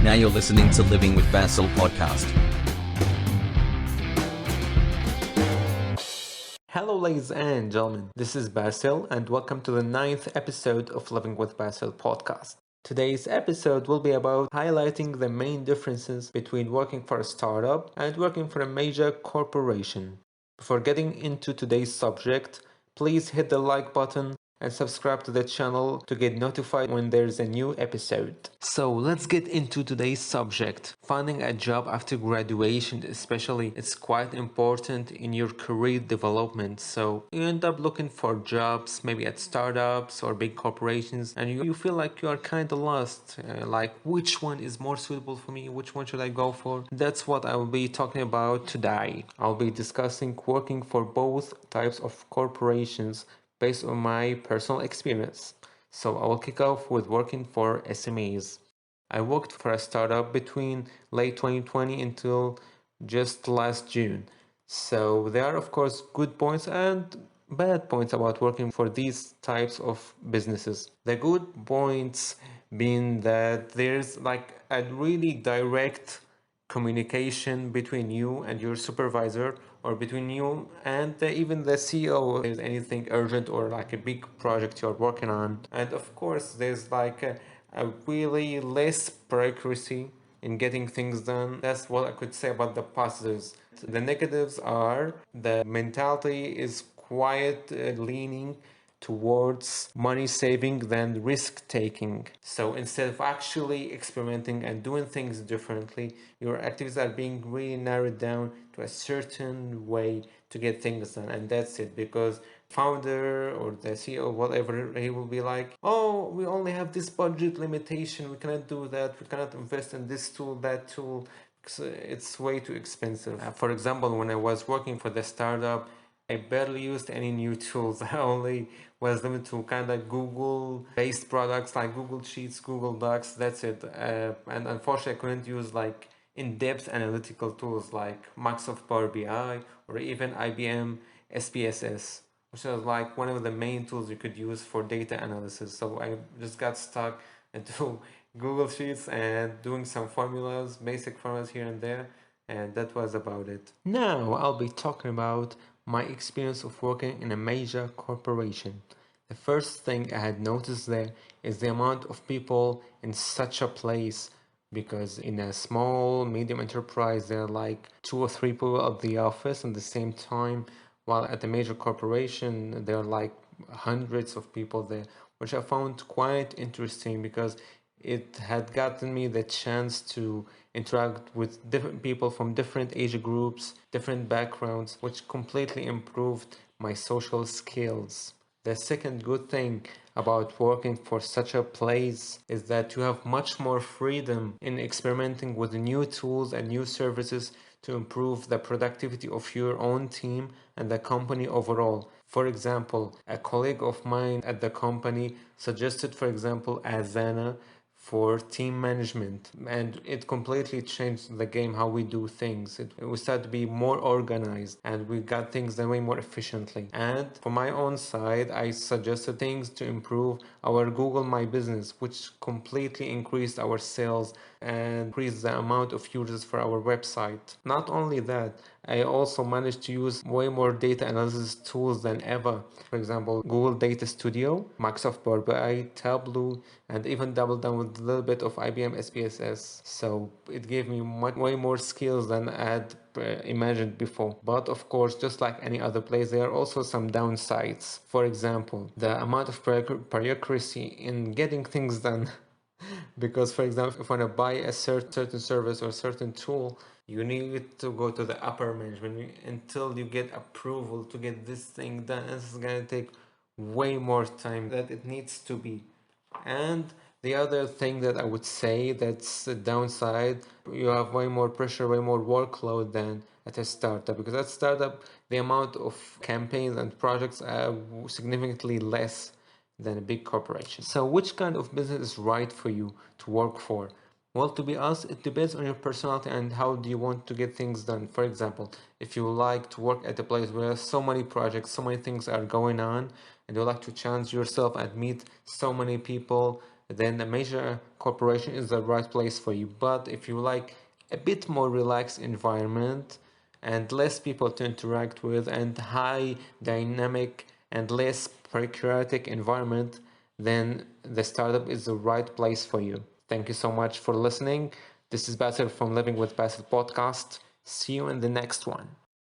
Now you're listening to Living with Bassel podcast. Hello, ladies and gentlemen. This is Bassel, and welcome to the 9th episode of Living with Bassel podcast. Today's episode will be about highlighting the main differences between working for a startup and working for a major corporation. Before getting into today's subject, please hit the like button and subscribe to the channel to get notified when there's a new episode. So let's get into today's subject. Finding a job after graduation, especially, it's quite important in your career development. So you end up looking for jobs maybe at startups or big corporations, and you feel like you are kind of lost, like which one is more suitable for me, which one should I go for. That's what I will be talking about today. I'll be discussing working for both types of corporations based on my personal experience. So I will kick off with working for SMEs. I worked for a startup between late 2020 until just last June. So there are of course good points and bad points about working for these types of businesses. The good points being that there's like a really direct communication between you and your supervisor, or between you and even the CEO if there's anything urgent or like a big project you're working on. And of course there's like a really less bureaucracy in getting things done. That's what I could say about the positives. The negatives are the mentality is quite leaning towards money saving than risk taking. So instead of actually experimenting and doing things differently, your activities are being really narrowed down to a certain way to get things done, and that's it. Because founder or the CEO, whatever, he will be like, oh, we only have this budget limitation, we cannot do that, we cannot invest in this tool, that tool, it's way too expensive. For example, when I was working for the startup, I barely used any new tools. I only was limited to kind of Google based products like Google Sheets, Google Docs. That's it. And unfortunately, I couldn't use like in-depth analytical tools like Microsoft Power BI or even IBM SPSS, which was like one of the main tools you could use for data analysis. So I just got stuck into Google Sheets and doing some formulas, basic formulas here and there, and that was about it. Now I'll be talking about my experience of working in a major corporation. The first thing I had noticed there is the amount of people in such a place, because in a small medium enterprise there are like 2 or 3 people at the office at the same time, while at a major corporation there are like hundreds of people there, which I found quite interesting because it had gotten me the chance to interact with different people from different age groups, different backgrounds, which completely improved my social skills. The second good thing about working for such a place is that you have much more freedom in experimenting with new tools and new services to improve the productivity of your own team and the company overall. For example, a colleague of mine at the company suggested, for example, Asana for team management, and it completely changed the game how we do things. We started to be more organized and we got things done way more efficiently. And for my own side, I suggested things to improve our Google My Business, which completely increased our sales and increased the amount of users for our website. Not only that, I also managed to use way more data analysis tools than ever. For example, Google Data Studio, Microsoft Power BI, Tableau, and even doubled down with a little bit of IBM SPSS. So it gave me way more skills than I had imagined before. But of course, just like any other place, there are also some downsides. For example, the amount of bureaucracy in getting things done. Because, for example, if you want to buy a certain service or a certain tool, you need to go to the upper management until you get approval to get this thing done. And this is going to take way more time than it needs to be. And the other thing that I would say that's a downside, you have way more pressure, way more workload than at a startup. Because at startup, the amount of campaigns and projects are significantly less than a big corporation. So which kind of business is right for you to work for? Well, to be honest, it depends on your personality and how do you want to get things done. For example, if you like to work at a place where so many projects, so many things are going on, and you like to challenge yourself and meet so many people then a major corporation is the right place for you. But if you like a bit more relaxed environment and less people to interact with and high dynamic and less bureaucratic environment, then the startup is the right place for you. Thank you so much for listening. This is Bassel from Living with Bassel podcast. See you in the next one.